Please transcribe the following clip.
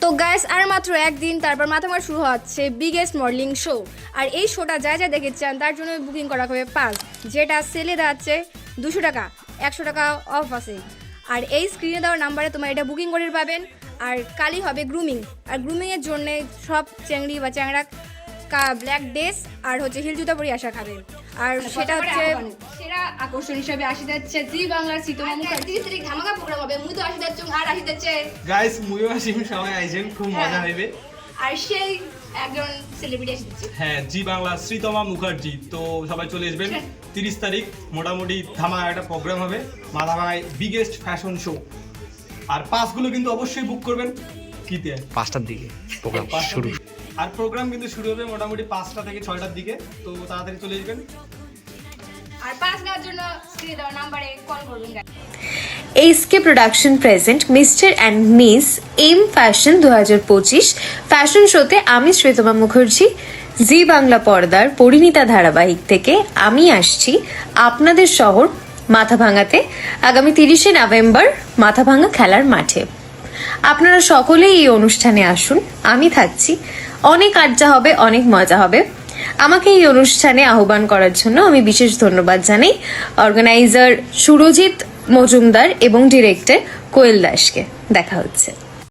তো গাইস আর মাত্র একদিন তারপর মাথামার শুরু হচ্ছে বিগেস্ট মডেলিং শো। আর এই শোটা যা যা দেখেছেন তার জন্য বুকিং করা হবে পাস, যেটা সেলে যাচ্ছে 200 টাকা, 100 টাকা অফ আছে। আর এই স্ক্রিনে দেওয়ার নাম্বারে তোমার এটা বুকিং করে পাবেন। আর কালই হবে গ্রুমিং, আর গ্রুমিংয়ের জন্য সব চ্যাংড়ি বা চ্যাংড়া ব্ল্যাক ড্রেস আর হচ্ছে হিল জুতা পরে আসা খাবে। আর সেটা হচ্ছে সেরা আকর্ষণ হিসেবে আসি যাচ্ছে জি বাংলার সিতমা মুখার্জি তারিখ ধামাকা প্রোগ্রাম হবে। মুই তো আসি যাচ্ছ আর আসি যাচ্ছে গাইস মুইও আসিম, সবাই আইছেন, খুব মজা হইবে। আর সেই একজন সেলিব্রিটি আসি যাচ্ছে, হ্যাঁ জি বাংলা শ্রীতমা মুখার্জি। তো সবাই চলে আসবেন 30 তারিখ, মোটামুটি ধামাকা একটা প্রোগ্রাম হবে, মাথাভাঙায় বিগেস্ট ফ্যাশন শো। আর পাসগুলো কিন্তু অবশ্যই বুক করবেন কিতে 5টার দিকে প্রোগ্রাম শুরু। আর প্রোগ্রাম কিন্তু শুরু হবে মোটামুটি 5টা থেকে 6টার দিকে, তো তাড়াতাড়ি চলে আসবেন। আর পাস নেওয়ার জন্য স্ক্রিনে দেওয়া নাম্বারে কল করবেন। HK production present mister and miss M fashion 2025 fashion শোতে আমি শ্বেতমা মুখার্জি জি বাংলা পর্দার পরিণীতা ধারাবাহিক থেকে আমি আসছি আপনাদের শহর মাথাভাঙাতে আগামী 30শে নভেম্বর মাথাভাঙা খেলার মাঠে। আপনারা সকলেই এই অনুষ্ঠানে আসুন, আমি থাকছি, অনেক আড্ডা হবে, অনেক মজা হবে। আমাকে এই অনুষ্ঠানে আহ্বান করার জন্য আমি বিশেষ ধন্যবাদ জানাই অর্গানাইজার সুরজিৎ মজুমদার এবং ডিরেক্টর কোয়েল দাসকে। দেখা হচ্ছে।